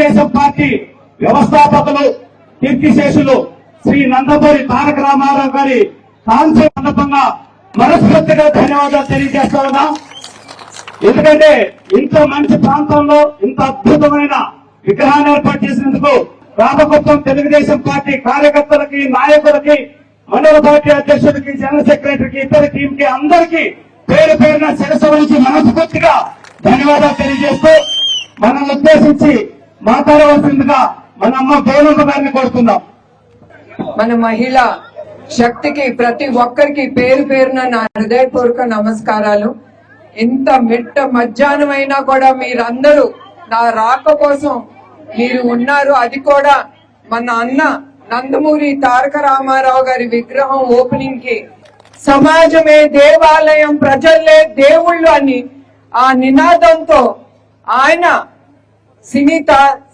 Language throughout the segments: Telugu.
తెలుగుదేశం పార్టీ వ్యవస్థాపకులు కీర్తిశేషులు శ్రీ నందమూరి తారక రామారావు గారి కాన్సే సందర్భంగా మనస్ఫూర్తిగా ధన్యవాదాలు తెలియజేస్తా ఉన్నా. ఎందుకంటే ఇంత మంచి ప్రాంతంలో ఇంత అద్భుతమైన విగ్రహాన్ని ఏర్పాటు చేసినందుకు రామగుప్పం తెలుగుదేశం పార్టీ కార్యకర్తలకి, నాయకులకి, మండల పార్టీ అధ్యక్షులకి, జనరల్ సెక్రటరీకి, ఇతర టీం కి అందరికీ పేరు పేరున శిరస్సు నుంచి మనస్ఫూర్తిగా ధన్యవాదాలు తెలియజేస్తూ మనల్ని ఉద్దేశించి మాట్లాడవలసిందిగా మన అమ్మ గౌరమ్మ గారిని కోరుతున్నాం. మన మహిళా శక్తికి ప్రతి ఒక్కరికి పేరు పేరున నా హృదయపూర్వక నమస్కారాలు. ఇంత మిట్ట మధ్యాహ్నం అయినా కూడా మీరందరూ నా రాక కోసం మీరు ఉన్నారు. అది కూడా మన అన్న నందమూరి తారక రామారావు గారి విగ్రహం ఓపెనింగ్ కి సమాజమే దేవాలయం, ప్రజల్లే దేవుళ్ళు అని ఆ నినాదంతో ఆయన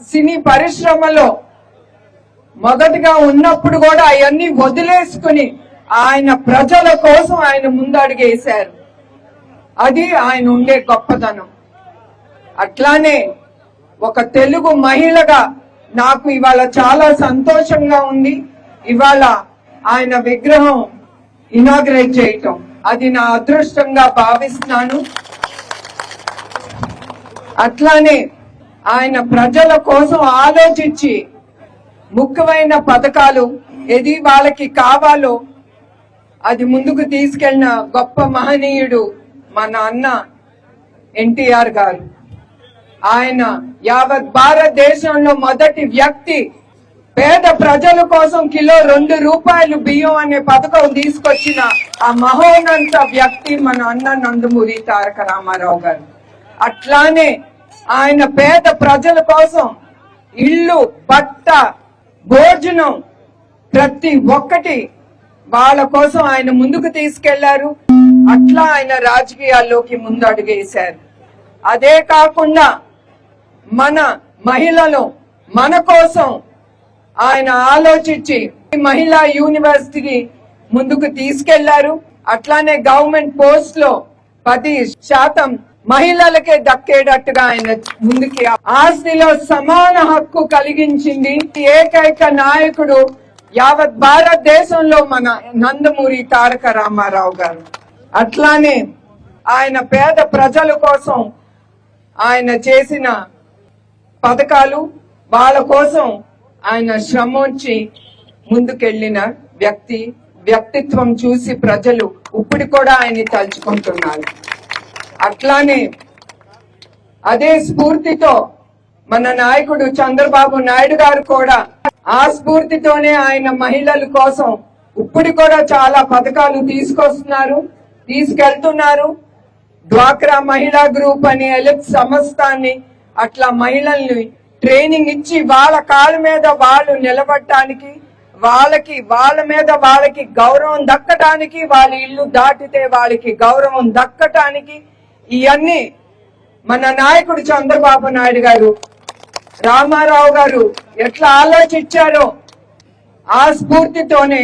సినీ పరిశ్రమలో మొదటిగా ఉన్నప్పుడు కూడా అవన్నీ వదిలేసుకుని ఆయన ప్రజల కోసం ఆయన ముందడుగేశారు. అది ఆయన ఉండే గొప్పతనం. అట్లానే ఒక తెలుగు మహిళగా నాకు ఇవాళ చాలా సంతోషంగా ఉంది. ఇవాళ ఆయన విగ్రహం ఇనాగ్రేట్ చేయటం అది నా అదృష్టంగా భావిస్తున్నాను. అట్లానే ఆయన ప్రజల కోసం ఆలోచించి ముఖ్యమైన పథకాలు ఏది వాళ్ళకి కావాలో అది ముందుకు తీసుకెళ్లిన గొప్ప మహనీయుడు మన అన్న ఎన్టీఆర్ గారు. ఆయన యావత్ భారతదేశంలో మొదటి వ్యక్తి పేద ప్రజల కోసం కిలో 2 రూపాయలు బియ్యం అనే పథకం తీసుకొచ్చిన ఆ మహోన్నత వ్యక్తి మన అన్న నందమూరి తారక రామారావు గారు. అట్లానే ఆయన పేద ప్రజల కోసం ఇల్లు, బట్ట, భోజనం ప్రతి ఒక్కటి వాళ్ళ కోసం ఆయన ముందుకు తీసుకెళ్లారు. అట్లా ఆయన రాజకీయాల్లోకి ముందు అడుగేశారు. అదే కాకుండా మన మహిళలు మన కోసం ఆయన ఆలోచించి మహిళా యూనివర్సిటీ ముందుకు తీసుకెళ్లారు. అట్లానే గవర్నమెంట్ పోస్ట్ లో 10% మహిళలకే దక్కేటట్టుగా ఆయన ముందుకి ఆస్తిలో సమాన హక్కు కలిగించింది ఏకైక నాయకుడు యావత్ భారతదేశంలో మన నందమూరి తారక రామారావు గారు. అట్లానే ఆయన పేద ప్రజల కోసం ఆయన చేసిన పథకాలు, వాళ్ళ కోసం ఆయన శ్రమొచ్చి ముందుకెళ్లిన వ్యక్తిత్వం చూసి ప్రజలు ఇప్పుడు కూడా ఆయన్ని తలుచుకుంటున్నారు. అట్లానే అదే స్ఫూర్తితో మన నాయకుడు చంద్రబాబు నాయుడు గారు కూడా ఆ స్ఫూర్తితోనే ఆయన మహిళల కోసం ఇప్పుడు కూడా చాలా పథకాలు తీసుకెళ్తున్నారు. డ్వాక్రా మహిళా గ్రూప్ అని ఎలిట్ సంస్థని అట్లా మహిళల్ని ట్రైనింగ్ ఇచ్చి వాళ్ళ కాళ్ళ మీద వాళ్ళు నిలబడటానికి, వాళ్ళ మీద వాళ్ళకి గౌరవం దక్కటానికి, వాళ్ళ ఇల్లు దాటితే వాళ్ళకి గౌరవం దక్కటానికి ఇవన్నీ మన నాయకుడు చంద్రబాబు నాయుడు గారు, రామారావు గారు ఎట్లా ఆలోచించారో ఆ స్ఫూర్తితోనే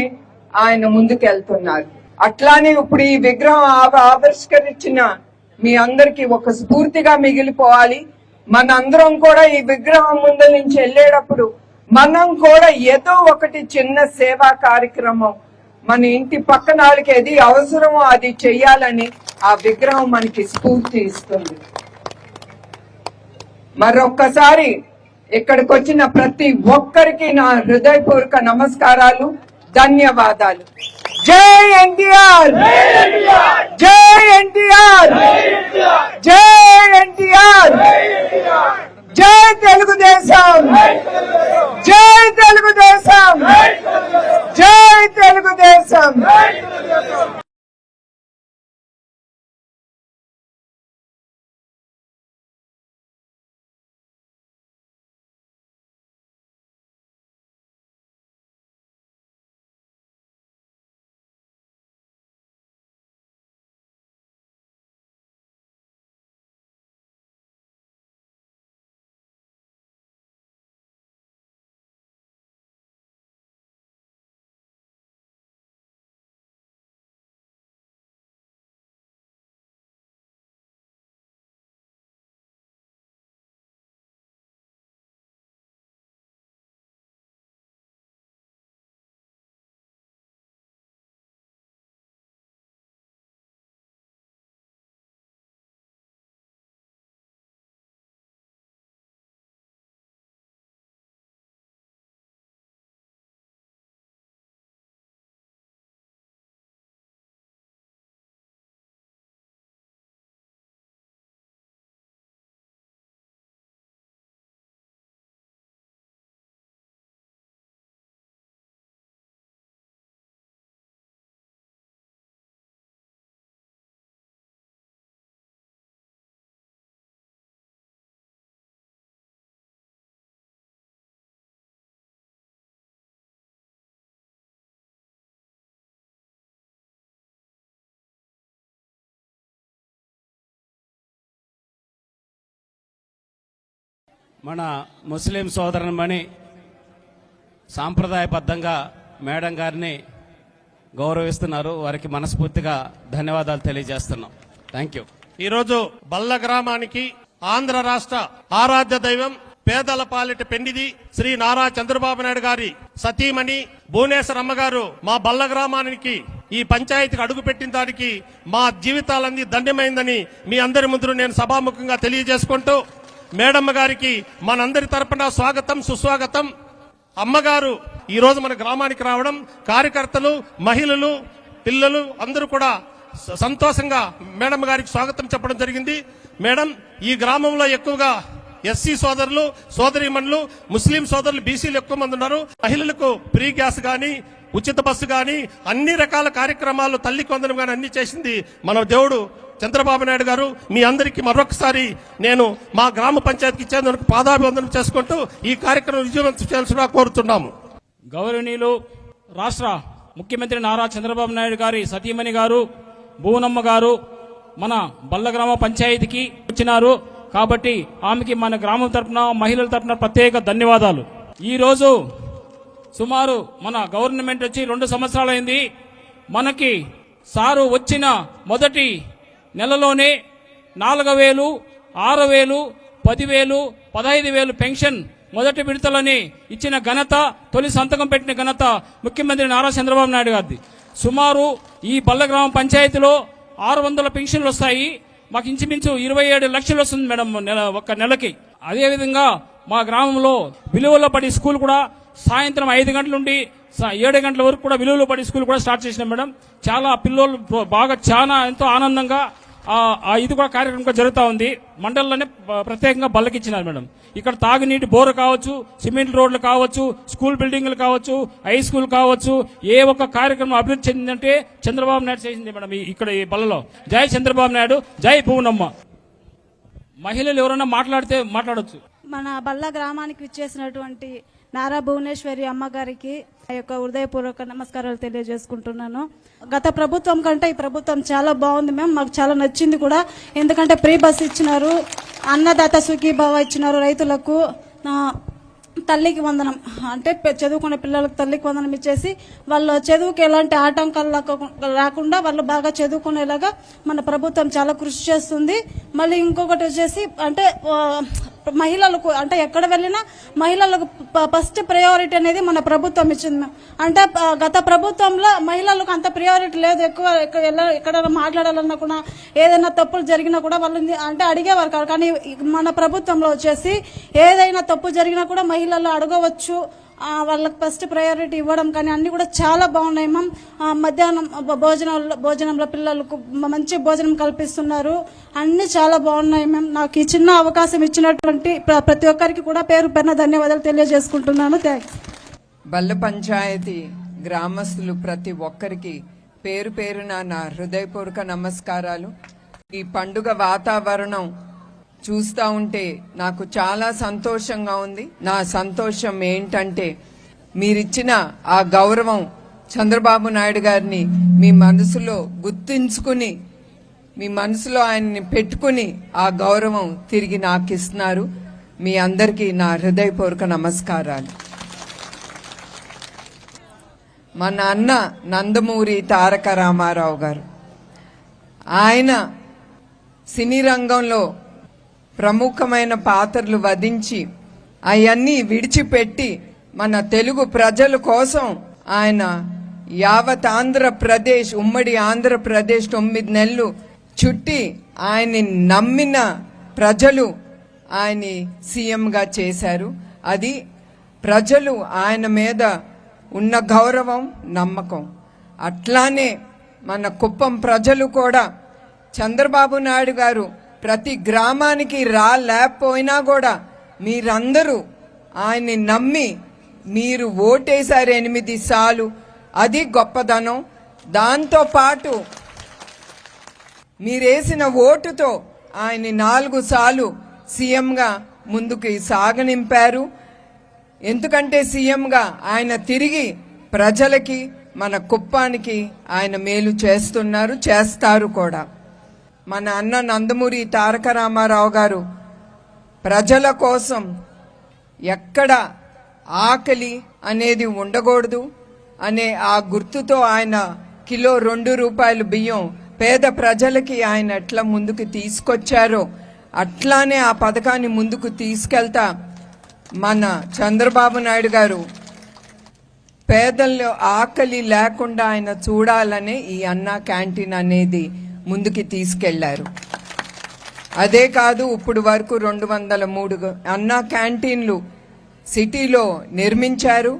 ఆయన ముందుకెళ్తున్నారు. అట్లానే ఇప్పుడు ఈ విగ్రహం ఆవిష్కరించిన మీ అందరికి ఒక స్ఫూర్తిగా మిగిలిపోవాలి. మనందరం కూడా ఈ విగ్రహం ముందు నుంచి వెళ్ళేటప్పుడు మనం కూడా ఏదో ఒకటి చిన్న సేవా కార్యక్రమం మన ఇంటి పక్కన వాళ్ళకి ఏది అవసరమో అది చెయ్యాలని ఆ విగ్రహం మనకి స్ఫూర్తి ఇస్తుంది. మరొక్కసారి ఇక్కడికి వచ్చిన ప్రతి ఒక్కరికి నా హృదయపూర్వక నమస్కారాలు, ధన్యవాదాలు. జై ఎన్టీఆర్, జై ఎన్టీఆర్, జై ఎన్టీఆర్, జై తెలుగుదేశం, జై తెలుగుదేశం, జై తెలుగుదేశం. మన ముస్లిం సోదరుమణి సాంప్రదాయబద్ధంగా మేడం గారిని గౌరవిస్తున్నారు. వారికి మనస్ఫూర్తిగా ధన్యవాదాలు తెలియజేస్తున్నాం. Thank you. ఈరోజు బల్ల గ్రామానికి ఆంధ్ర రాష్ట్ర ఆరాధ్య దైవం పేదల పాలిట పెండిది శ్రీ నారా చంద్రబాబు నాయుడు గారి సతీమణి భువనేశ్వర్ అమ్మగారు మా బల్ల గ్రామానికి ఈ పంచాయతీకి అడుగు పెట్టిన దానికి మా జీవితాలన్నీ ధన్యమైందని మీ అందరి ముందు నేను సభాముఖంగా తెలియజేసుకుంటూ మేడమ్మ గారికి మనందరి తరపున స్వాగతం సుస్వాగతం. అమ్మగారు ఈ రోజు మన గ్రామానికి రావడం కార్యకర్తలు మహిళలు పిల్లలు అందరూ కూడా సంతోషంగా మేడం గారికి స్వాగతం చెప్పడం జరిగింది. మేడం ఈ గ్రామంలో ఎక్కువగా ఎస్సీ సోదరులు సోదరీమణులు ముస్లిం సోదరులు బీసీలు ఎక్కువ మంది ఉన్నారు. మహిళలకు ఫ్రీ గ్యాస్ గాని ఉచిత బస్సు గాని అన్ని రకాల కార్యక్రమాలు తల్లికి వందనం గాని అన్ని చేసింది మన దేవుడు చంద్రబాబు నాయుడు గారు. మీ అందరికీ మరొకసారి నేను మా గ్రామ పంచాయతీకి ఇచ్చేందుకు పాదాభివందనం చేసుకుంటూ ఈ కార్యక్రమం విజయవంతం చేయాల్సిన కోరుతున్నాము. గౌరవనీయులు రాష్ట్ర ముఖ్యమంత్రి నారా చంద్రబాబు నాయుడు గారి సతీమణి గారు భువనమ్మ గారు మన బల్ల గ్రామ పంచాయతీకి వచ్చినారు కాబట్టి ఆమెకి మన గ్రామం తరపున మహిళల తరపున ప్రత్యేక ధన్యవాదాలు. ఈ రోజు సుమారు మన గవర్నమెంట్ వచ్చి 2 సంవత్సరాలైంది. మనకి సారు వచ్చిన మొదటి నెలలోనే 4,000, 6,000, 10,000, 15,000 పెన్షన్ మొదటి విడతలని ఇచ్చిన ఘనత, తొలి సంతకం పెట్టిన ఘనత ముఖ్యమంత్రి నారా చంద్రబాబు నాయుడు గారిది. సుమారు ఈ బల్ల గ్రామ పంచాయతీలో 600 పెన్షన్లు వస్తాయి. మాకు ఇంచుమించు 27 లక్షలు వస్తుంది మేడం ఒక్క నెలకి. అదేవిధంగా మా గ్రామంలో విలువల బడి స్కూల్ కూడా సాయంత్రం 5 గంటల నుండి 7 గంటల వరకు కూడా విలువల బడి స్కూల్ కూడా స్టార్ట్ చేసినాం మేడం. చాలా పిల్లలు బాగా చాలా ఎంతో ఆనందంగా ఇది కూడా కార్యక్రమం కూడా జరుగుతూ ఉంది. మండలంలోనే ప్రత్యేకంగా బల్లకిచ్చినారు మేడం. ఇక్కడ తాగునీటి బోరు కావచ్చు, సిమెంట్ రోడ్లు కావచ్చు, స్కూల్ బిల్డింగ్లు కావచ్చు, హై స్కూల్ కావచ్చు, ఏ ఒక్క కార్యక్రమం అభివృద్ధి చెందిందంటే చంద్రబాబు నాయుడు చేసింది మేడం ఇక్కడ ఈ బల్లలో. జై చంద్రబాబు నాయుడు, జై భువనమ్మ. మహిళలు ఎవరైనా మాట్లాడితే మాట్లాడొచ్చు. మన బల్ల గ్రామానికి విచ్చేసినటువంటి నారా భువనేశ్వరి అమ్మగారికి ఆ యొక్క హృదయపూర్వక నమస్కారాలు తెలియజేసుకుంటున్నాను. గత ప్రభుత్వం కంటే ఈ ప్రభుత్వం చాలా బాగుంది మ్యామ్. మాకు చాలా నచ్చింది కూడా. ఎందుకంటే ఫ్రీ బస్ ఇచ్చినారు, అన్నదాత సుఖీభావ ఇచ్చినారు, రైతులకు తల్లికి వందనం అంటే చదువుకునే పిల్లలకు తల్లికి వందనం ఇచ్చేసి వాళ్ళ చదువుకి ఎలాంటి ఆటంకాలు రాకుండా వాళ్ళు బాగా చదువుకునేలాగా మన ప్రభుత్వం చాలా కృషి చేస్తుంది. మళ్ళీ ఇంకొకటి వచ్చేసి అంటే మహిళలకు అంటే ఎక్కడ వెళ్ళినా మహిళలకు ఫస్ట్ ప్రయారిటీ అనేది మన ప్రభుత్వం ఇచ్చింది మ్యామ్. అంటే గత ప్రభుత్వంలో మహిళలకు అంత ప్రయారిటీ లేదు. ఎక్కువ ఎక్కడైనా మాట్లాడాలన్నా కూడా ఏదైనా తప్పులు జరిగినా కూడా వాళ్ళు అంటే అడిగేవారు కాదు. కానీ మన ప్రభుత్వంలో వచ్చేసి ఏదైనా తప్పు జరిగినా కూడా మహిళలు అడగవచ్చు, వాళ్ళకి ఫస్ట్ ప్రయారిటీ ఇవ్వడం కానీ అన్ని కూడా చాలా బాగున్నాయి మ్యామ్. మధ్యాహ్నం భోజనంలో పిల్లలకు మంచి భోజనం కల్పిస్తున్నారు. అన్ని చాలా బాగున్నాయి మ్యామ్. నాకు ఈ చిన్న అవకాశం ఇచ్చినటువంటి ప్రతి ఒక్కరికి కూడా పేరు పేరున ధన్యవాదాలు తెలియజేసుకుంటున్నాను. థ్యాంక్స్. బల్ల పంచాయతీ గ్రామస్తులు ప్రతి ఒక్కరికి పేరు పేరున నా హృదయపూర్వక నమస్కారాలు. ఈ పండుగ వాతావరణం చూస్తూ ఉంటే నాకు చాలా సంతోషంగా ఉంది. నా సంతోషం ఏంటంటే మీరిచ్చిన ఆ గౌరవం చంద్రబాబు నాయుడు గారిని మీ మనసులో గుర్తుంచుకుని మీ మనసులో ఆయన్ని పెట్టుకుని ఆ గౌరవం తిరిగి నాకు ఇస్తున్నారు. మీ అందరికీ నా హృదయపూర్వక నమస్కారాలు. మా నాన్న నందమూరి తారక రామారావు గారు, ఆయన సినీ రంగంలో ప్రముఖమైన పాత్రలు వధించి అవన్నీ విడిచిపెట్టి మన తెలుగు ప్రజల కోసం ఆయన యావత్ ఆంధ్రప్రదేశ్ ఉమ్మడి ఆంధ్రప్రదేశ్ 9 నెలలు చుట్టి ఆయన్ని నమ్మిన ప్రజలు ఆయన్ని సీఎంగా చేశారు. అది ప్రజలు ఆయన మీద ఉన్న గౌరవం నమ్మకం. అట్లానే మన కుప్పం ప్రజలు కూడా చంద్రబాబు నాయుడు గారు ప్రతి గ్రామానికి రాలేకపోయినా కూడా మీరందరూ ఆయన్ని నమ్మి మీరు ఓటేశారు 8 సార్లు. అది గొప్పదనం. దాంతో పాటు మీరేసిన ఓటుతో ఆయన్ని 4 సార్లు సీఎంగా ముందుకు సాగనింపారు. ఎందుకంటే సీఎంగా ఆయన తిరిగి ప్రజలకి మన కుప్పానికి ఆయన మేలు చేస్తున్నారు, చేస్తారు కూడా. మన అన్న నందమూరి తారక రామారావు గారు ప్రజల కోసం ఎక్కడ ఆకలి అనేది ఉండకూడదు అనే ఆ గుర్తుతో ఆయన కిలో 2 రూపాయలు బియ్యం పేద ప్రజలకి ఆయన ఎట్లా ముందుకు తీసుకొచ్చారో అట్లానే ఆ పథకాన్ని ముందుకు తీసుకెళ్తా మన చంద్రబాబు నాయుడు గారు పేదల్లో ఆకలి లేకుండా ఆయన చూడాలనే ఈ అన్నా క్యాంటీన్ అనేది ముందుకు తీసుకెళ్లారు. అదే కాదు, ఇప్పుడు వరకు 203 అన్నా క్యాంటీన్లు సిటీలో నిర్మించారు.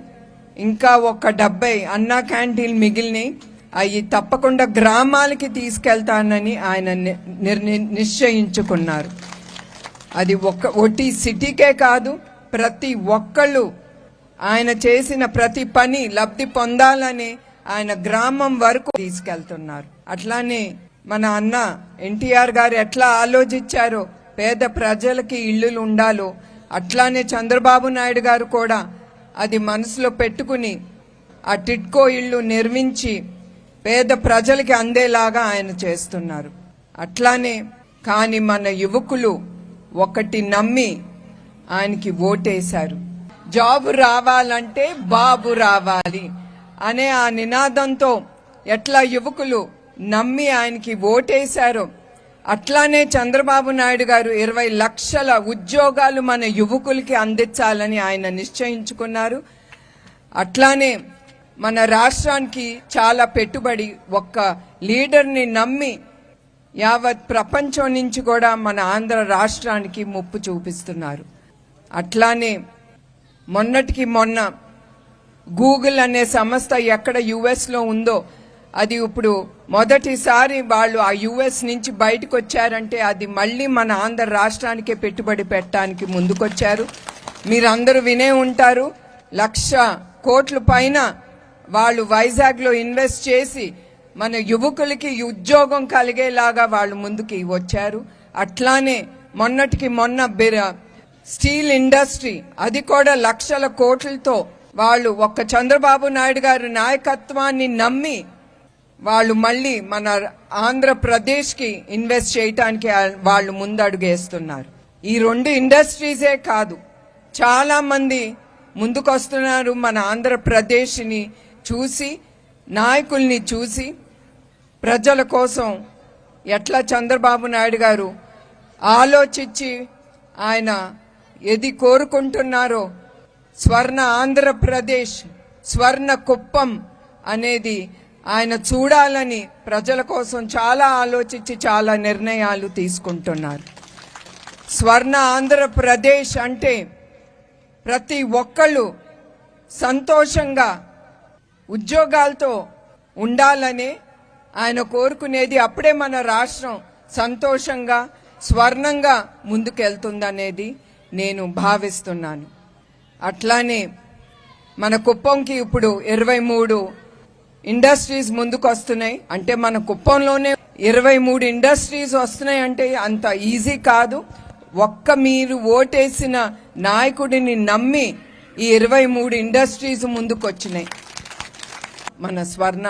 ఇంకా ఒక 70 అన్నా క్యాంటీన్లు మిగిలినాయి. అవి తప్పకుండా గ్రామాలకి తీసుకెళ్తానని ఆయన నిశ్చయించుకున్నారు. అది ఒట్టి సిటీకే కాదు, ప్రతి ఒక్కళ్ళు ఆయన చేసిన ప్రతి పని లబ్ధి పొందాలని ఆయన గ్రామం వరకు తీసుకెళ్తున్నారు. అట్లానే మన అన్న ఎన్టీఆర్ గారు ఎట్లా ఆలోచించారో పేద ప్రజలకి ఇళ్ళు ఉండాలో అట్లానే చంద్రబాబు నాయుడు గారు కూడా అది మనసులో పెట్టుకుని ఆ టిట్కో ఇళ్ళు నిర్మించి పేద ప్రజలకి అందేలాగా ఆయన చేస్తున్నారు. అట్లానే కానీ మన యువకులు ఒకటి నమ్మి ఆయనకి ఓటేశారు. జాబు రావాలంటే బాబు రావాలి అనే ఆ నినాదంతో ఎట్లా యువకులు నమ్మి ఆయనకి ఓటేశారో అట్లానే చంద్రబాబు నాయుడు గారు 20 లక్షల ఉద్యోగాలు మన యువకులకి అందించాలని ఆయన నిశ్చయించుకున్నారు. అట్లానే మన రాష్ట్రానికి చాలా పెట్టుబడి ఒక్క లీడర్ని నమ్మి యావత్ ప్రపంచం నుంచి కూడా మన ఆంధ్ర రాష్ట్రానికి ముప్పు చూపిస్తున్నారు. అట్లానే మొన్నటికి మొన్న గూగుల్ అనే సంస్థ ఎక్కడ యుఎస్లో ఉందో అది ఇప్పుడు మొదటిసారి వాళ్ళు ఆ యుఎస్ నుంచి బయటకు వచ్చారంటే అది మళ్ళీ మన ఆంధ్ర రాష్ట్రానికే పెట్టుబడి పెట్టడానికి ముందుకొచ్చారు. మీరందరూ వినే ఉంటారు, 1,00,000 కోట్ల పైన వాళ్ళు వైజాగ్లో ఇన్వెస్ట్ చేసి మన యువకులకి ఉద్యోగం కలిగేలాగా వాళ్ళు ముందుకి వచ్చారు. అట్లానే మొన్నటికి మొన్న స్టీల్ ఇండస్ట్రీ అది కూడా 1,00,000 కోట్లతో వాళ్ళు ఒక్క చంద్రబాబు నాయుడు గారి నాయకత్వాన్ని నమ్మి వాళ్ళు మళ్ళీ మన ఆంధ్రప్రదేశ్కి ఇన్వెస్ట్ చేయటానికి వాళ్ళు ముందడుగేస్తున్నారు. ఈ 2 ఇండస్ట్రీసే కాదు, చాలా మంది ముందుకొస్తున్నారు. మన ఆంధ్రప్రదేశ్ని చూసి, నాయకుల్ని చూసి ప్రజల కోసం ఎట్లా చంద్రబాబు నాయుడు గారు ఆలోచించి ఆయన ఏది కోరుకుంటున్నారో స్వర్ణ ఆంధ్రప్రదేశ్, స్వర్ణ కుప్పం అనేది ఆయన చూడాలని ప్రజల కోసం చాలా ఆలోచించి చాలా నిర్ణయాలు తీసుకుంటున్నారు. స్వర్ణ ఆంధ్రప్రదేశ్ అంటే ప్రతి ఒక్కళ్ళు సంతోషంగా ఉద్యోగాలతో ఉండాలని ఆయన కోరుకునేది. అప్పుడే మన రాష్ట్రం సంతోషంగా స్వర్ణంగా ముందుకెళ్తుందనేది నేను భావిస్తున్నాను. అట్లానే మన కుప్పంకి ఇప్పుడు 23 ఇండస్ట్రీస్ ముందుకు వస్తున్నాయి. అంటే మన కుప్పంలోనే 23 ఇండస్ట్రీస్ వస్తున్నాయి అంటే అంత ఈజీ కాదు. ఒక్క మీరు ఓటేసిన నాయకుడిని నమ్మి ఈ 23 ఇండస్ట్రీస్ ముందుకు వచ్చినాయి మన స్వర్ణ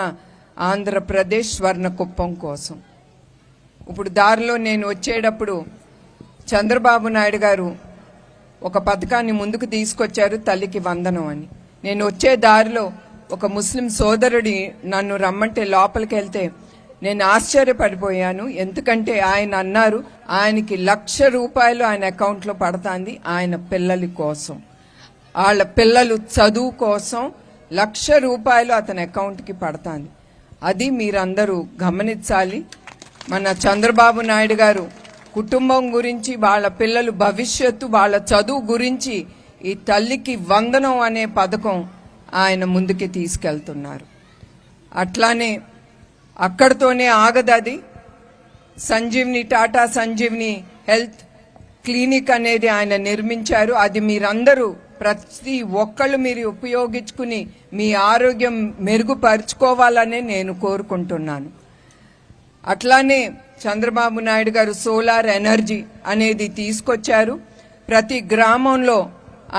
ఆంధ్రప్రదేశ్ స్వర్ణ కుప్పం కోసం. ఇప్పుడు దారిలో నేను వచ్చేటప్పుడు చంద్రబాబు నాయుడు గారు ఒక పథకాన్ని ముందుకు తీసుకొచ్చారు, తల్లికి వందనం అని. నేను వచ్చే దారిలో ఒక ముస్లిం సోదరుడి నన్ను రమ్మంటే లోపలికి వెళ్తే నేను ఆశ్చర్యపడిపోయాను. ఎందుకంటే ఆయన అన్నారు ఆయనకి 1,00,000 రూపాయలు ఆయన అకౌంట్లో పడుతుంది ఆయన పిల్లల కోసం, వాళ్ళ పిల్లలు చదువు కోసం 1,00,000 రూపాయలు అతని అకౌంట్కి పడుతుంది. అది మీరందరూ గమనించాలి. మన చంద్రబాబు నాయుడు గారు కుటుంబం గురించి, వాళ్ళ పిల్లలు భవిష్యత్తు, వాళ్ళ చదువు గురించి ఈ తల్లికి వందనం అనే పథకం ఆయన ముందుకి తీసుకెళ్తున్నారు. అట్లానే అక్కడితోనే ఆగదది. సంజీవ్ని, టాటా సంజీవ్ని హెల్త్ క్లినిక్ అనేది ఆయన నిర్మించారు. అది మీరందరూ ప్రతి ఒక్కళ్ళు మీరు ఉపయోగించుకుని మీ ఆరోగ్యం మెరుగుపరుచుకోవాలనే నేను కోరుకుంటున్నాను. అట్లానే చంద్రబాబు నాయుడు గారు సోలార్ ఎనర్జీ అనేది తీసుకొచ్చారు. ప్రతి గ్రామంలో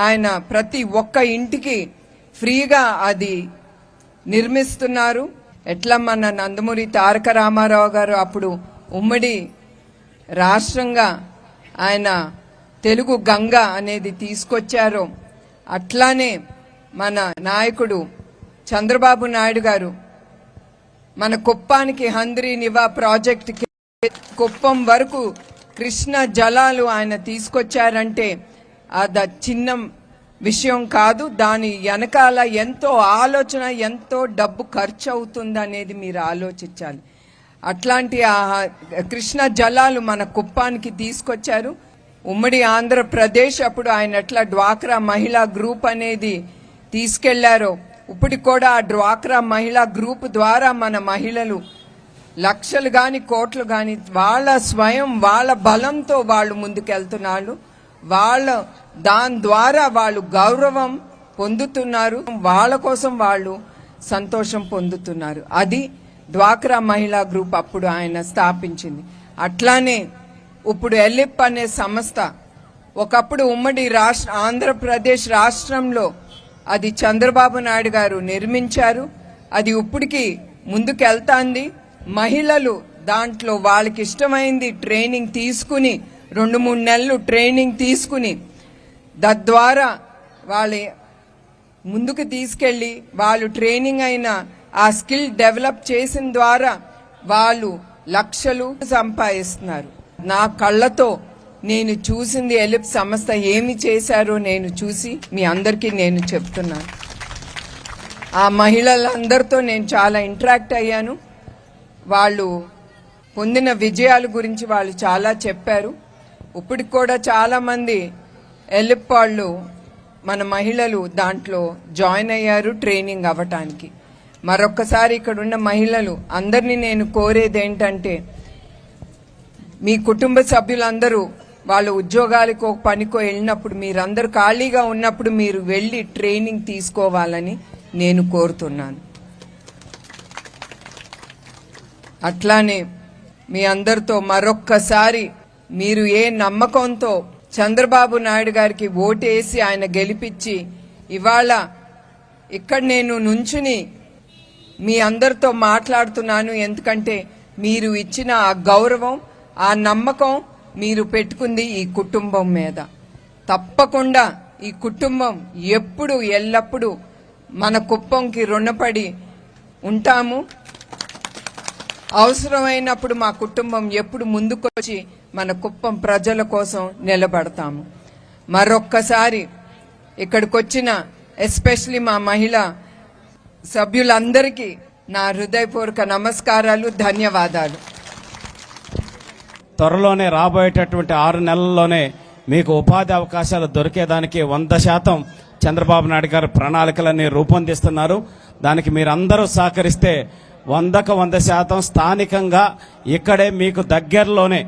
ఆయన ప్రతి ఒక్క ఇంటికి ఫ్రీగా అది నిర్మిస్తున్నారు. ఎట్లా మన నందమూరి తారక రామారావు గారు అప్పుడు ఉమ్మడి రాష్ట్రంగా ఆయన తెలుగు గంగ అనేది తీసుకొచ్చారో అట్లానే మన నాయకుడు చంద్రబాబు నాయుడు గారు మన కుప్పానికి హంద్రీ నివా ప్రాజెక్టుకి కుప్పం వరకు కృష్ణ జలాలు ఆయన తీసుకొచ్చారంటే అది చిన్న విషయం కాదు. దాని వెనకాల ఎంతో ఆలోచన, ఎంతో డబ్బు ఖర్చు అవుతుంది అనేది మీరు ఆలోచించాలి. అట్లాంటి కృష్ణ జలాలు మన కుప్పానికి తీసుకొచ్చారు. ఉమ్మడి ఆంధ్రప్రదేశ్ అప్పుడు ఆయన ఎట్లా డ్వాక్రా మహిళా గ్రూప్ అనేది తీసుకెళ్లారో ఇప్పుడు కూడా ఆ డ్వాక్రా మహిళా గ్రూప్ ద్వారా మన మహిళలు లక్షలు గాని కోట్లు గాని వాళ్ళ స్వయం వాళ్ళ బలంతో వాళ్ళు ముందుకెళ్తున్నారు. దాని ద్వారా వాళ్ళు గౌరవం పొందుతున్నారు, వాళ్ళ కోసం వాళ్ళు సంతోషం పొందుతున్నారు. అది డ్వాక్రా మహిళా గ్రూప్ అప్పుడు ఆయన స్థాపించింది. అట్లానే ఇప్పుడు ఎలిప్ అనే సంస్థ ఒకప్పుడు ఉమ్మడి ఆంధ్రప్రదేశ్ రాష్ట్రంలో అది చంద్రబాబు నాయుడు గారు నిర్మించారు. అది ఇప్పటికి ముందుకెళ్తాంది. మహిళలు దాంట్లో వాళ్ళకి ఇష్టమైంది ట్రైనింగ్ తీసుకుని 2-3 నెలలు ట్రైనింగ్ తీసుకుని తద్వారా వాళ్ళ ముందుకు తీసుకెళ్లి వాళ్ళు ట్రైనింగ్ అయిన ఆ స్కిల్ డెవలప్ చేసిన ద్వారా వాళ్ళు లక్షలు సంపాదిస్తున్నారు. నా కళ్ళతో నేను చూసింది ఎలిప్ సంస్థ ఏమి చేశారో నేను చూసి మీ అందరికీ నేను చెప్తున్నాను. ఆ మహిళలందరితో నేను చాలా ఇంటరాక్ట్ అయ్యాను. వాళ్ళు పొందిన విజయాల గురించి వాళ్ళు చాలా చెప్పారు. ఇప్పటికి కూడా చాలా మంది ఎలిప్ వాళ్ళు మన మహిళలు దాంట్లో జాయిన్ అయ్యారు ట్రైనింగ్ అవ్వటానికి. మరొక్కసారి ఇక్కడ ఉన్న మహిళలు అందరినీ నేను కోరేది ఏంటంటే మీ కుటుంబ సభ్యులందరూ వాళ్ళ ఉద్యోగాలకు ఒక పనికో వెళ్ళినప్పుడు మీరందరూ ఖాళీగా ఉన్నప్పుడు మీరు వెళ్ళి ట్రైనింగ్ తీసుకోవాలని నేను కోరుతున్నాను. అట్లానే మీ అందరితో మరొక్కసారి మీరు ఏ నమ్మకంతో చంద్రబాబు నాయుడు గారికి ఓటేసి ఆయన గెలిపించి ఇవాళ ఇక్కడ నేను నుంచుని మీ అందరితో మాట్లాడుతున్నాను. ఎందుకంటే మీరు ఇచ్చిన ఆ గౌరవం, ఆ నమ్మకం మీరు పెట్టుకుంది ఈ కుటుంబం మీద. తప్పకుండా ఈ కుటుంబం ఎప్పుడు ఎల్లప్పుడూ మన కుప్పంకి రుణపడి ఉంటాము. అవసరమైనప్పుడు మా కుటుంబం ఎప్పుడు ముందుకొచ్చి మన కుప్పం ప్రజల కోసం నిలబడతాము. మరొక్కసారి ఇక్కడికొచ్చిన ఎస్పెషలీ మా మహిళా సభ్యులందరికీ నా హృదయపూర్వక నమస్కారాలు, ధన్యవాదాలు. త్వరలోనే రాబోయేటటువంటి 6 నెలల్లోనే మీకు ఉపాధి అవకాశాలు దొరికేదానికి 100% చంద్రబాబు నాయుడు గారు ప్రణాళికలన్నీ రూపొందిస్తున్నారు. దానికి మీరందరూ సహకరిస్తే 100% స్థానికంగా ఇక్కడే మీకు దగ్గరలోనే,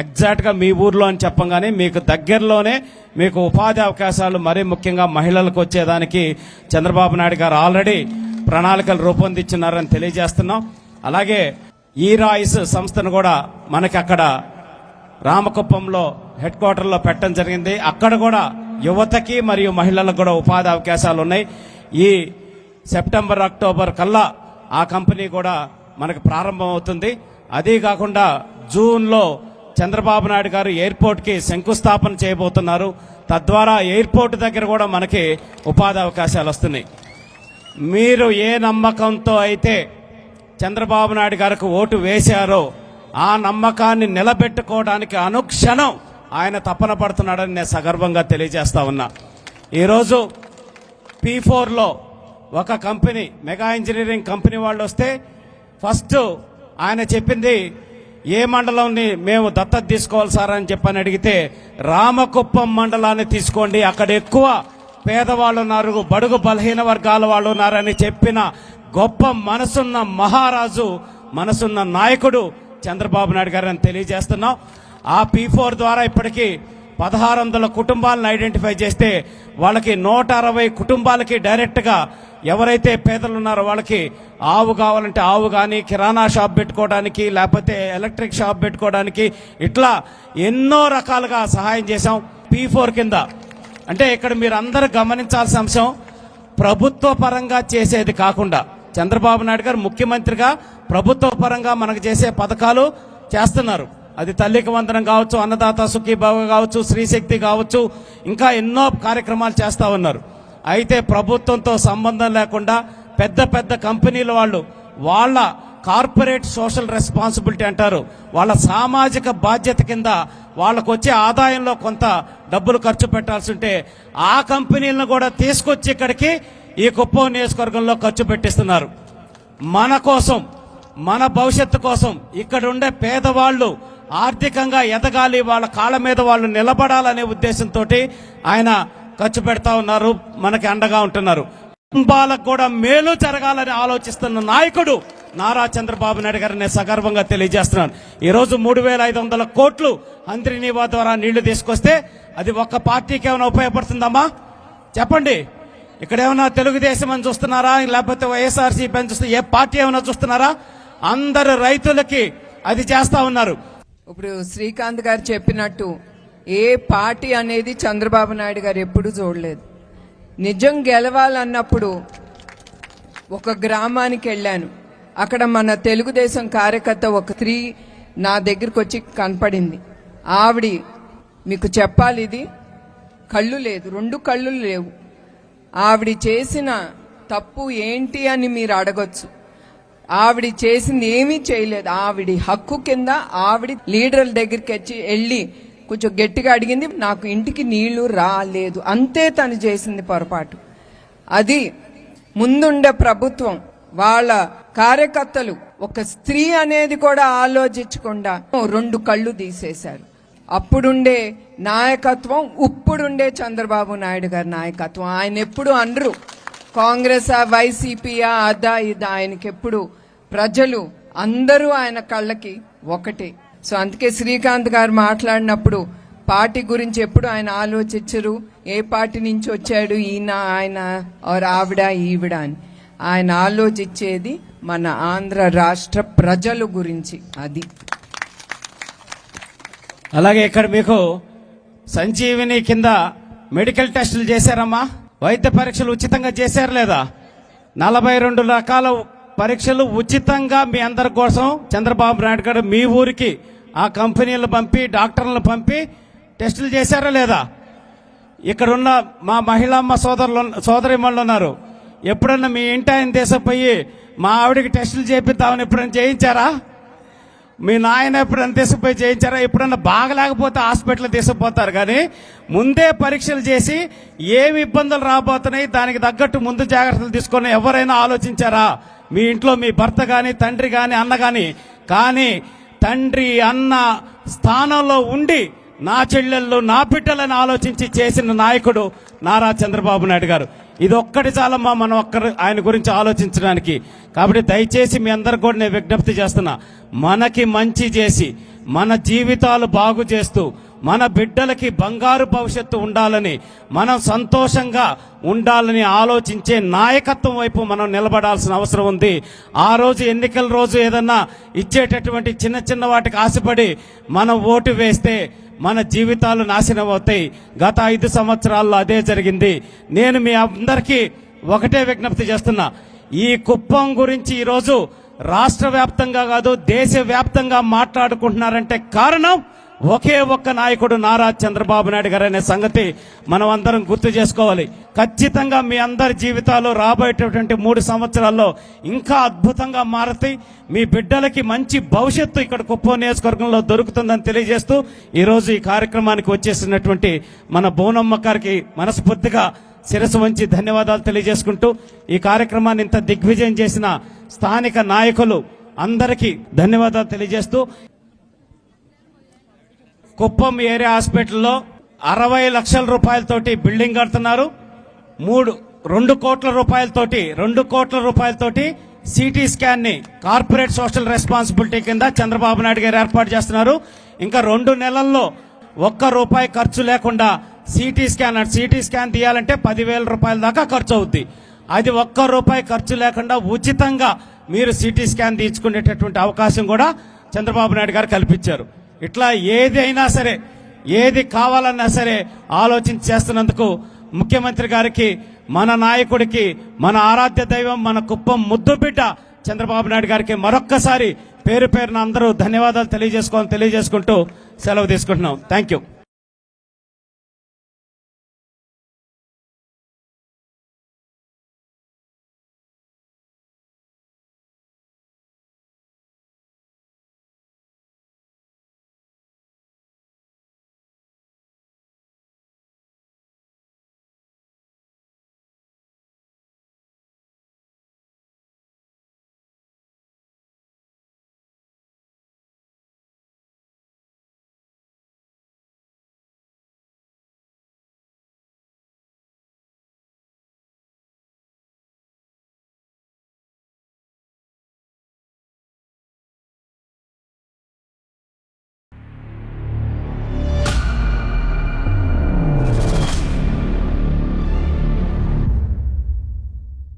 ఎగ్జాక్ట్గా మీ ఊర్లో అని చెప్పంగానే మీకు దగ్గరలోనే మీకు ఉపాధి అవకాశాలు మరీ ముఖ్యంగా మహిళలకు వచ్చేదానికి చంద్రబాబు నాయుడు గారు ఆల్రెడీ ప్రణాళికలు రూపొందించున్నారని తెలియజేస్తున్నాం. అలాగే ఈ రాయిస్ సంస్థను కూడా మనకి అక్కడ రామకుప్పంలో హెడ్ క్వార్టర్లో పెట్టడం జరిగింది. అక్కడ కూడా యువతకి మరియు మహిళలకు కూడా ఉపాధి అవకాశాలు ఉన్నాయి. ఈ సెప్టెంబర్ అక్టోబర్ కల్లా ఆ కంపెనీ కూడా మనకు ప్రారంభం అవుతుంది. అదే కాకుండా జూన్లో చంద్రబాబు నాయుడు గారు ఎయిర్పోర్ట్కి శంకుస్థాపన చేయబోతున్నారు. తద్వారా ఎయిర్పోర్ట్ దగ్గర కూడా మనకి ఉపాధి అవకాశాలు వస్తున్నాయి. మీరు ఏ నమ్మకంతో అయితే చంద్రబాబు నాయుడు గారికి ఓటు వేశారో ఆ నమ్మకాన్ని నిలబెట్టుకోవడానికి అనుక్షణం ఆయన తపన పడుతున్నాడని నేను సగర్వంగా తెలియజేస్తా ఉన్నా. ఈరోజు P4లో ఒక కంపెనీ, మెగా ఇంజనీరింగ్ కంపెనీ వాళ్ళు వస్తే ఫస్ట్ ఆయన చెప్పింది ఏ మండలంని మేము దత్తత తీసుకోవాలి సార్ అని చెప్పని అడిగితే రామకుప్పం మండలాన్ని తీసుకోండి, అక్కడ ఎక్కువ పేదవాళ్ళు ఉన్నారు, బడుగు బలహీన వర్గాల వాళ్ళు ఉన్నారని చెప్పిన గొప్ప మనసున్న మహారాజు, మనసున్న నాయకుడు చంద్రబాబు నాయుడు గారు అని తెలియజేస్తున్నాం. ఆ P4 ద్వారా ఇప్పటికీ 1600 కుటుంబాలను ఐడెంటిఫై చేస్తే వాళ్ళకి 160 కుటుంబాలకి డైరెక్ట్గా ఎవరైతే పేదలు ఉన్నారో వాళ్ళకి ఆవు కావాలంటే ఆవు కానీ, కిరాణా షాప్ పెట్టుకోవడానికి, లేకపోతే ఎలక్ట్రిక్ షాప్ పెట్టుకోవడానికి, ఇట్లా ఎన్నో రకాలుగా సహాయం చేశాం P4 కింద. అంటే ఇక్కడ మీరు అందరూ గమనించాల్సిన అంశం, ప్రభుత్వ పరంగా చేసేది కాకుండా చంద్రబాబు నాయుడు గారు ముఖ్యమంత్రిగా ప్రభుత్వ పరంగా మనకు చేసే పథకాలు చేస్తున్నారు. అది తల్లికి వందనం కావచ్చు, అన్నదాత సుఖీభావ కావచ్చు, శ్రీశక్తి కావచ్చు, ఇంకా ఎన్నో కార్యక్రమాలు చేస్తా ఉన్నారు. అయితే ప్రభుత్వంతో సంబంధం లేకుండా పెద్ద పెద్ద కంపెనీల వాళ్ళు వాళ్ళ కార్పొరేట్ సోషల్ రెస్పాన్సిబిలిటీ అంటారు, వాళ్ళ సామాజిక బాధ్యత కింద వాళ్ళకు వచ్చే ఆదాయంలో కొంత డబ్బులు ఖర్చు పెట్టాల్సి ఉంటే ఆ కంపెనీలను కూడా తీసుకొచ్చి ఇక్కడికి ఈ కుప్పం నియోజకవర్గంలో ఖర్చు పెట్టిస్తున్నారు. మన కోసం, మన భవిష్యత్తు కోసం ఇక్కడ ఉండే పేదవాళ్ళు ఆర్థికంగా ఎదగాలి, వాళ్ళ కాళ్ళ మీద వాళ్ళు నిలబడాలనే ఉద్దేశంతో ఆయన ఖర్చు పెడతా ఉన్నారు, మనకి అండగా ఉంటున్నారు. కుటుంబాలకు కూడా మేలు జరగాలని ఆలోచిస్తున్న నాయకుడు నారా చంద్రబాబు నాయుడు గారిని సగర్వంగా తెలియజేస్తున్నాను. ఈరోజు 3,500 కోట్లు అంతర్నీవా ద్వారా నీళ్లు తీసుకొస్తే అది ఒక్క పార్టీకి ఏమైనా ఉపయోగపడుతుందమ్మా చెప్పండి? ఇక్కడ ఏమైనా తెలుగుదేశం అని చూస్తున్నారా, లేకపోతే వైఎస్ఆర్సీపీ అని చూస్తున్నా, ఏ పార్టీ ఏమైనా చూస్తున్నారా? అందరు రైతులకి అది చేస్తా ఉన్నారు. ఇప్పుడు శ్రీకాంత్ గారు చెప్పినట్టు ఏ పార్టీ అనేది చంద్రబాబు నాయుడు గారు ఎప్పుడు చూడలేదు. నిజం గెలవాలన్నప్పుడు ఒక గ్రామానికి వెళ్ళాను. అక్కడ మన తెలుగుదేశం కార్యకర్త ఒక స్త్రీ నా దగ్గరకు వచ్చి కనపడింది. ఆవిడ, మీకు చెప్పాలి, ఇది కళ్ళు లేదు, 2 కళ్ళు లేవు. ఆవిడ చేసిన తప్పు ఏంటి అని మీరు అడగొచ్చు. ఆవిడ చేసింది ఏమీ చేయలేదు. ఆవిడ హక్కు కింద ఆవిడ లీడర్ల దగ్గరికి వెళ్ళి కొంచెం గట్టిగా అడిగింది, నాకు ఇంటికి నీళ్లు రాలేదు, అంతే తను చేసింది పొరపాటు. అది ముందుండే ప్రభుత్వం వాళ్ళ కార్యకర్తలు ఒక స్త్రీ అనేది కూడా ఆలోచించకుండా 2 కళ్ళు తీసేశారు. అప్పుడుండే నాయకత్వం, ఇప్పుడుండే చంద్రబాబు నాయుడు గారి నాయకత్వం. ఆయన ఎప్పుడు అనరు కాంగ్రెస్ వైసీపీయా అదా ఇదా, ఆయనకెప్పుడు ప్రజలు అందరూ ఆయన కళ్ళకి ఒకటే. సో అందుకే శ్రీకాంత్ గారు మాట్లాడినప్పుడు పార్టీ గురించి ఎప్పుడు ఆయన ఆలోచించరు, ఏ పార్టీ నుంచి వచ్చాడు ఈయన, ఆయన ఆవిడ ఈవిడ అని. ఆయన ఆలోచించేది మన ఆంధ్ర రాష్ట్ర ప్రజల గురించి. అది అలాగే ఇక్కడ మీకు సంజీవిని కింద మెడికల్ టెస్టులు చేశారమ్మా, వైద్య పరీక్షలు ఉచితంగా చేశారు లేదా? 42 రకాల పరీక్షలు ఉచితంగా మీ అందరి కోసం చంద్రబాబు నాయుడు గారు మీ ఊరికి ఆ కంపెనీలను పంపి డాక్టర్లను పంపి టెస్టులు చేశారా లేదా? ఇక్కడున్న మా మహిళమ్మ సోదరిమణులు ఉన్నారు, ఎప్పుడన్నా మీ ఇంటి ఆయన తీసుకుపోయి మా ఆవిడకి టెస్టులు చేపిద్దామని ఎప్పుడైనా చేయించారా? మీ నాయన ఎప్పుడైనా తీసుకుపోయి చేయించారా? ఎప్పుడన్నా బాగలేకపోతే హాస్పిటల్ తీసుకుపోతారు, కానీ ముందే పరీక్షలు చేసి ఏమి ఇబ్బందులు రాబోతున్నాయి దానికి తగ్గట్టు ముందు జాగ్రత్తలు తీసుకొని ఎవరైనా ఆలోచించారా? మీ ఇంట్లో మీ భర్త కానీ, తండ్రి కానీ, అన్న కానీ తండ్రి అన్న స్థానంలో ఉండి నా చెల్లెళ్ళు, నా బిడ్డలను ఆలోచించి చేసిన నాయకుడు నారా చంద్రబాబు నాయుడు గారు. ఇది ఒక్కటి చాలమ్మా మనం ఆయన గురించి ఆలోచించడానికి. కాబట్టి దయచేసి మీ అందరికి కూడా నేను విజ్ఞప్తి చేస్తున్నా, మనకి మంచి చేసి మన జీవితాలు బాగు చేస్తూ మన బిడ్డలకి బంగారు భవిష్యత్తు ఉండాలని, మనం సంతోషంగా ఉండాలని ఆలోచించే నాయకత్వం వైపు మనం నిలబడాల్సిన అవసరం ఉంది. ఆ రోజు ఎన్నికల రోజు ఏదన్నా ఇచ్చేటటువంటి చిన్న చిన్న వాటికి ఆశపడి మనం ఓటు వేస్తే మన జీవితాలు నాశనం అవుతాయి. గత 5 సంవత్సరాల్లో అదే జరిగింది. నేను మీ అందరికీ ఒకటే విజ్ఞప్తి చేస్తున్నా, ఈ కుప్పం గురించి ఈరోజు రాష్ట్ర వ్యాప్తంగా కాదు దేశవ్యాప్తంగా మాట్లాడుకుంటున్నారంటే కారణం ఒకే ఒక్క నాయకుడు నారా చంద్రబాబు నాయుడు గారు అనే సంగతి మనం అందరం గుర్తు చేసుకోవాలి. ఖచ్చితంగా మీ అందరి జీవితాలు రాబోయేటటువంటి 3 సంవత్సరాల్లో ఇంకా అద్భుతంగా మారుతాయి. మీ బిడ్డలకి మంచి భవిష్యత్తు ఇక్కడ కుప్పం నియోజకవర్గంలో దొరుకుతుందని తెలియజేస్తూ ఈరోజు ఈ కార్యక్రమానికి వచ్చేసినటువంటి మన బోనమ్మ గారికి మనస్ఫూర్తిగా శిరస్సు వంచి ధన్యవాదాలు తెలియజేసుకుంటూ ఈ కార్యక్రమాన్ని ఇంత దిగ్విజయం చేసిన స్థానిక నాయకులు అందరికీ ధన్యవాదాలు తెలియజేస్తూ, కుప్పం ఏరియా హాస్పిటల్లో 60 లక్షల రూపాయలతోటి బిల్డింగ్ కడుతున్నారు. 2 కోట్ల రూపాయలతోటి సిటీ స్కాన్ ని కార్పొరేట్ సోషల్ రెస్పాన్సిబిలిటీ కింద చంద్రబాబు నాయుడు గారు ఏర్పాటు చేస్తున్నారు. ఇంకా 2 నెలల్లో ₹1 ఖర్చు లేకుండా సిటీ స్కాన్ తీయాలంటే 10,000 రూపాయల దాకా ఖర్చు అవుద్ది. అది ₹1 ఖర్చు లేకుండా ఉచితంగా మీరు సిటీ స్కాన్ తీర్చుకునేటటువంటి అవకాశం కూడా చంద్రబాబు నాయుడు గారు కల్పించారు. ఇట్లా ఏదైనా సరే, ఏది కావాలన్నా సరే ఆలోచించి చేస్తున్నందుకు ముఖ్యమంత్రి గారికి, మన నాయకుడికి, మన ఆరాధ్య దైవం, మన కుప్పం ముద్దుబిడ్డ చంద్రబాబు నాయుడు గారికి మరొక్కసారి పేరు పేరున అందరూ ధన్యవాదాలు తెలియజేసుకుంటూ సెలవు తీసుకుంటున్నాం. Thank you.